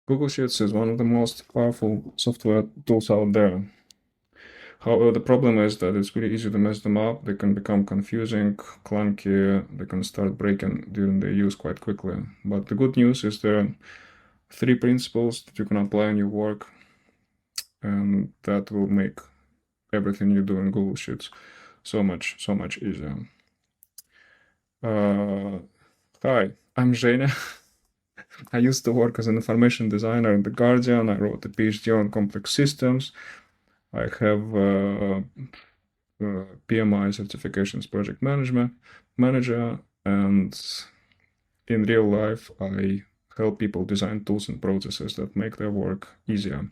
Google Sheets is one of the most powerful software tools out there. However, the problem is that it's really easy to mess them up. They can become confusing, clunky, they can start breaking during their use quite quickly. But the good news is there are 3 principles that you can apply in your work, and that will make everything you do in Google Sheets so much easier. Hi, I'm Zhenya. I used to work as an information designer in The Guardian. I wrote a PhD on complex systems. I have PMI certifications project management manager, and in real life I help people design tools and processes that make their work easier.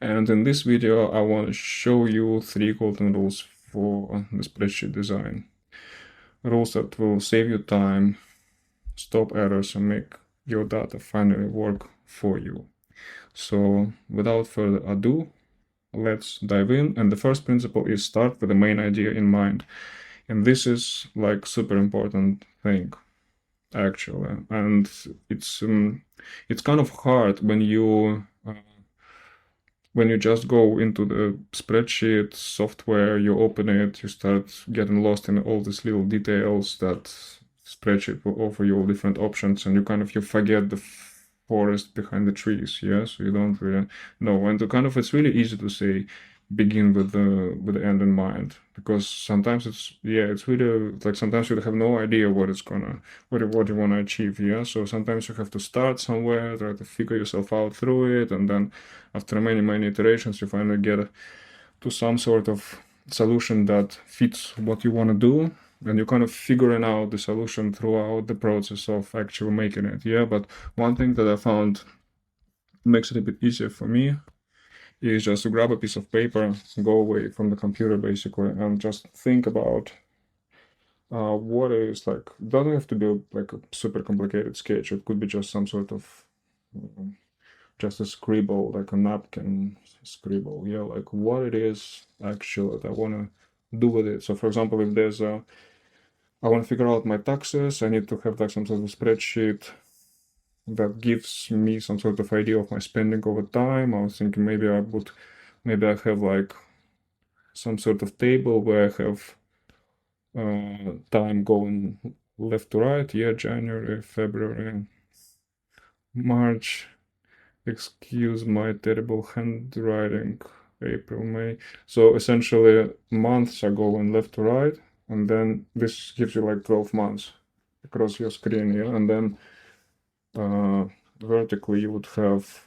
And in this video I want to show you 3 golden rules for the spreadsheet design. Rules that will save you time, stop errors, and make your data finally work for you. So without further ado, let's dive in. And the first principle is start with the main idea in mind. And this is like super important thing, actually. And it's kind of hard when you just go into the spreadsheet software, you open it, you start getting lost in all these little details that spreadsheet will offer you all different options, and you forget the forest behind the trees, yeah, so you don't really know. And it's really easy to say begin with the end in mind, because sometimes it's really like sometimes you have no idea what you want to achieve, yeah. So sometimes you have to start somewhere, try to figure yourself out through it, and then after many iterations you finally get to some sort of solution that fits what you want to do, and you're kind of figuring out the solution throughout the process of actually making it, yeah. But one thing that I found makes it a bit easier for me is just to grab a piece of paper, go away from the computer basically, and just think about what is like. Doesn't have to be like a super complicated sketch. It could be just some sort of just a scribble, like a napkin scribble. Yeah, like what it is actually that I want to do with it. So for example, if there's a I want to figure out my taxes, I need to have like some sort of spreadsheet that gives me some sort of idea of my spending over time. I was thinking maybe I have like some sort of table where I have time going left to right, yeah, January, February, March, excuse my terrible handwriting, April, May. So essentially months are going left to right, and then this gives you like 12 months across your screen, yeah, and then vertically you would have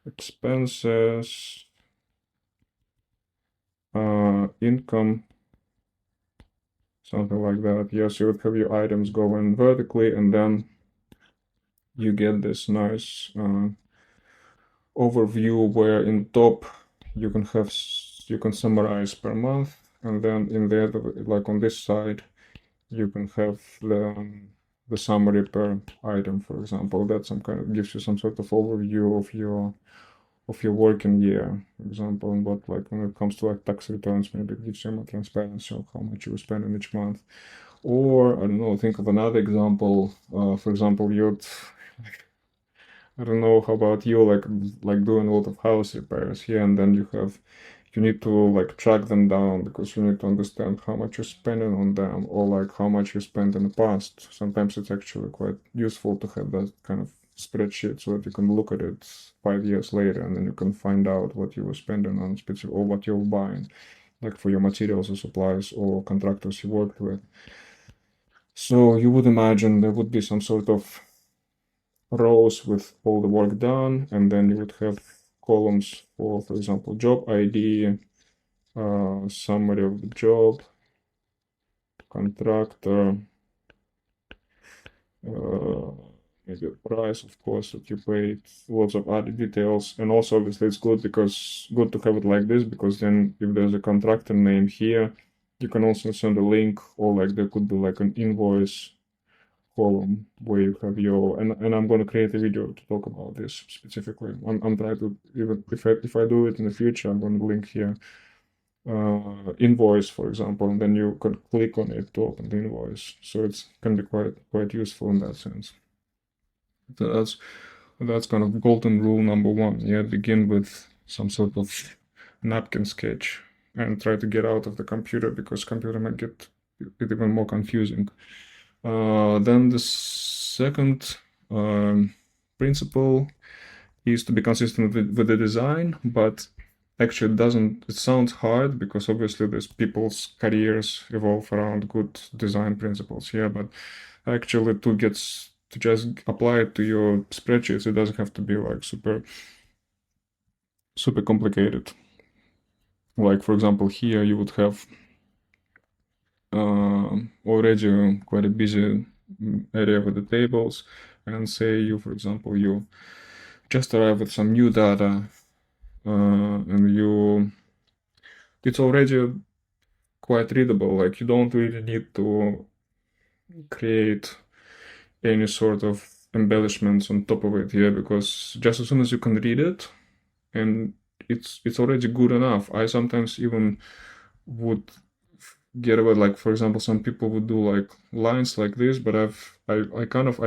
expenses, income, something like that. Yes, you would have your items going vertically, and then you get this nice overview where in top you can summarize per month, and then in the other, like on this side, you can have the summary per item, for example. That gives you some sort of overview of your working year, for example. But like when it comes to like tax returns, maybe it gives you more transparency of how much you spend in each month. Or I don't know, think of another example. For example, I don't know how about you, like doing a lot of house repairs here, and then you need to like track them down because you need to understand how much you're spending on them, or like how much you spent in the past. Sometimes it's actually quite useful to have that kind of spreadsheet so that you can look at it 5 years later, and then you can find out what you were spending on specific or what you're buying, like for your materials or supplies or contractors you worked with. So you would imagine there would be some sort of rows with all the work done, and then you would have columns for example, job ID, summary of the job, contractor, maybe a price, of course, that you paid, lots of other details. And also obviously it's good to have it like this, because then if there's a contractor name here, you can also send a link, or like there could be like an invoice column where you have and I'm going to create a video to talk about this specifically. I'm trying to, even if I do it in the future, I'm going to link here invoice, for example, and then you can click on it to open the invoice. So it can be quite useful in that sense. So that's That's kind of golden rule number one. Yeah, begin with some sort of napkin sketch and try to get out of the computer because computer might get it even more confusing. Then the second principle is to be consistent with the design, but actually it sounds hard because obviously there's people's careers evolve around good design principles. Yeah, but actually to just apply it to your spreadsheets, it doesn't have to be like super complicated. Like for example, here you would have already quite a busy area with the tables, and say you, for example, you just arrive with some new data, and it's already quite readable. Like you don't really need to create any sort of embellishments on top of it here, because just as soon as you can read it, and it's already good enough. I sometimes even would get away, like for example, some people would do like lines like this, but I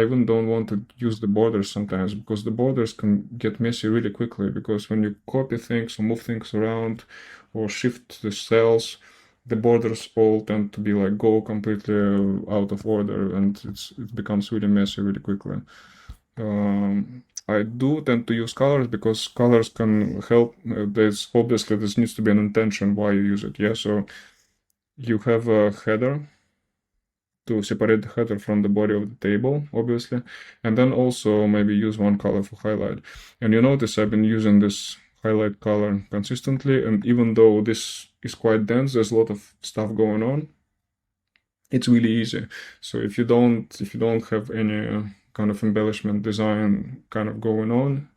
even don't want to use the borders sometimes, because the borders can get messy really quickly, because when you copy things or move things around or shift the cells, the borders all tend to be like go completely out of order, and it becomes really messy really quickly. I do tend to use colors because colors can help. There's obviously this needs to be an intention why you use it. Yeah, so you have a header to separate the header from the body of the table, obviously, and then also maybe use one color for highlight. And you notice I've been using this highlight color consistently, and even though this is quite dense, there's a lot of stuff going on, it's really easy. So if you don't have any kind of embellishment design kind of going on,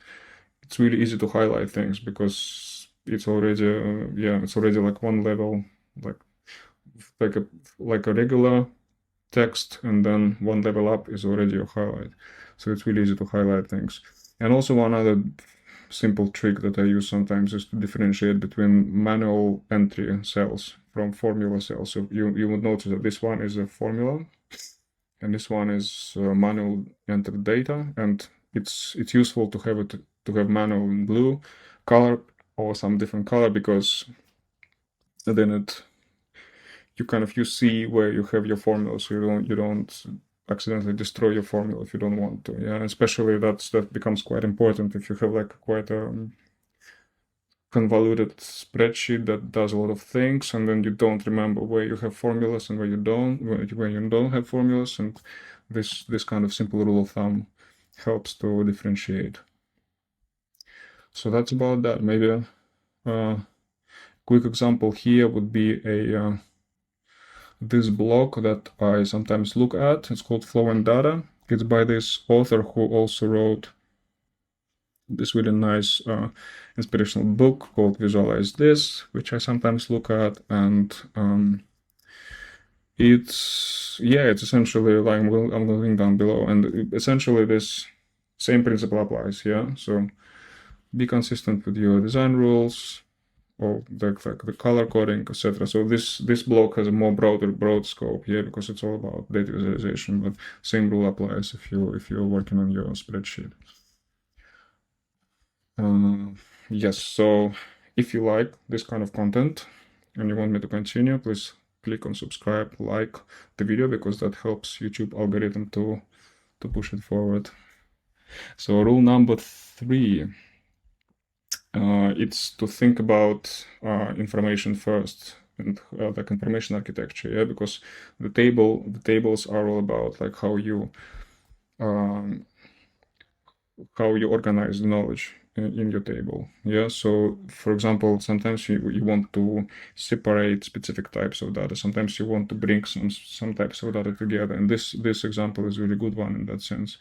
it's really easy to highlight things because it's already it's already like one level, like like a like a regular text, and then one level up is already a highlight. So it's really easy to highlight things. And also one other simple trick that I use sometimes is to differentiate between manual entry cells from formula cells. So you would notice that this one is a formula and this one is manual entered data, and it's useful to have manual in blue color or some different color, because then you see where you have your formula, so you don't accidentally destroy your formula if you don't want to. Yeah, especially that becomes quite important if you have like quite a convoluted spreadsheet that does a lot of things, and then you don't remember where you have formulas and where you don't have formulas, and this kind of simple rule of thumb helps to differentiate. So that's about that. Maybe a quick example here would be this blog that I sometimes look at. It's called Flow and Data. It's by this author who also wrote this really nice inspirational book called Visualize This, which I sometimes look at, and it's essentially like I'm going to link down below, and essentially this same principle applies. Yeah, so be consistent with your design rules, or the color coding, etc. So this blog has a more broad scope here because it's all about data visualization, but same rule applies if you're working on your spreadsheet. Yes, so if you like this kind of content and you want me to continue, please click on subscribe, like the video, because that helps YouTube algorithm to push it forward. So rule number 3, it's to think about information first, and like information architecture. Yeah, because the tables are all about like how you organize the knowledge in your table. Yeah, so for example, sometimes you want to separate specific types of data, sometimes you want to bring some types of data together, and this example is a really good one in that sense,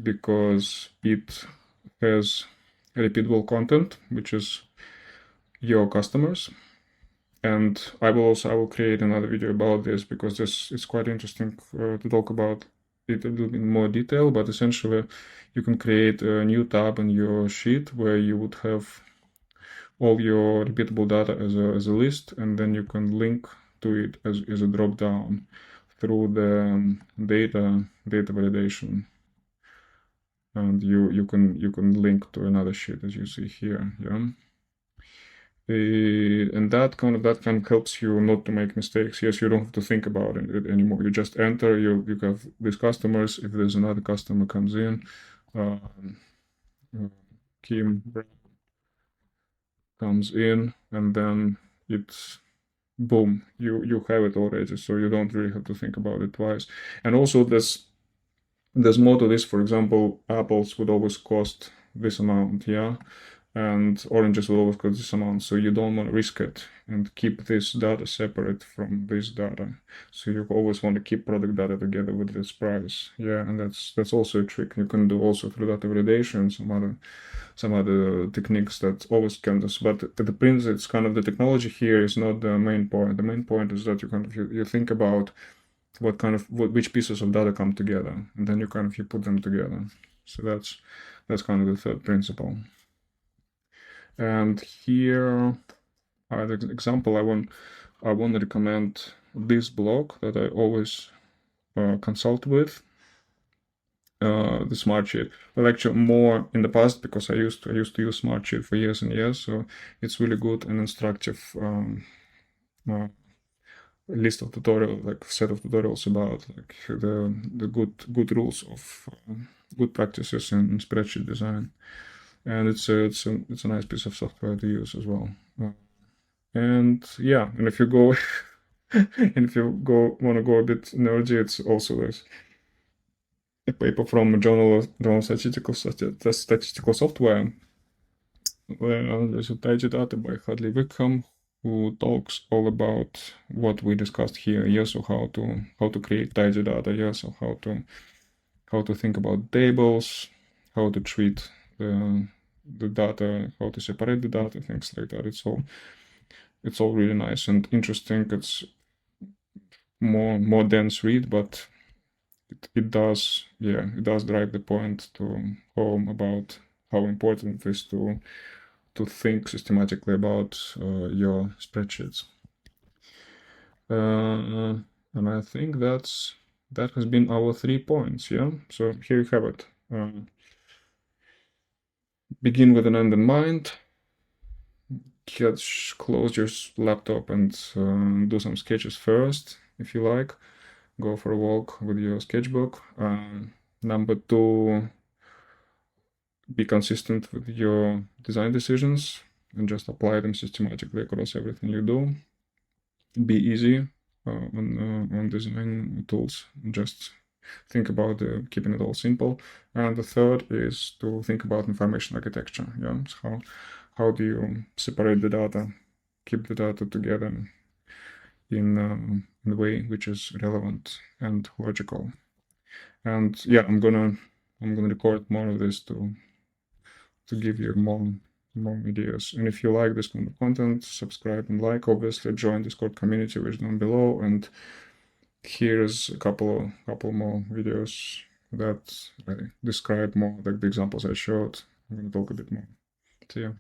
because it has repeatable content, which is your customers. And I will create another video about this, because this is quite interesting to talk about it a little bit more detail. But essentially, you can create a new tab in your sheet where you would have all your repeatable data as a list, and then you can link to it as a drop down through the data validation and you can link to another sheet as you see here. Yeah. And that kind of helps you not to make mistakes. Yes, you don't have to think about it anymore. You just enter. You have these customers. If there's another customer comes in, Kim comes in, and then it's boom. You have it already, so you don't really have to think about it twice. And also there's more to this. For example, apples would always cost this amount, yeah, and oranges will always cost this amount. So you don't want to risk it and keep this data separate from this data. So you always want to keep product data together with this price, yeah. And that's also a trick you can do also through data validation, some other techniques that always can do. But at the prince, it's kind of the technology here is not the main point. The main point is that you think about which pieces of data come together, and then you put them together. So that's kind of the third principle. And here, as an example, I want to recommend this blog that I always consult with, the Smartsheet. Well, actually more in the past, because I used to use Smartsheet for years and years. So it's really good and instructive list of tutorials, like set of tutorials about like the good rules of good practices in spreadsheet design, and it's a nice piece of software to use as well. And yeah, and if you go want to go a bit nerdy, it's also there's a paper from Journal of Statistical Software, where there's a tidy data by Hadley Wickham, who talks all about what we discussed here. Yes, so how to create tidy data. Yes, so how to think about tables, how to treat the data, how to separate the data, things like that. It's all really nice and interesting. It's more dense read, but it does drive the point to home about how important it is to think systematically about your spreadsheets. And I think that has been our 3 points. Yeah. So here you have it. Begin with an end in mind. Close your laptop and do some sketches first, if you like. Go for a walk with your sketchbook. Number 2, be consistent with your design decisions and just apply them systematically across everything you do. Be easy on design tools. Just think about keeping it all simple. And the third is to think about information architecture. Yeah, so how do you separate the data, keep the data together in a way which is relevant and logical. And yeah, I'm gonna record more of this to give you more ideas. And if you like this kind of content, subscribe and like. Obviously, join Discord community, which is down below. And here's a couple more videos that I describe more, like the examples I showed. I'm gonna talk a bit more. See ya.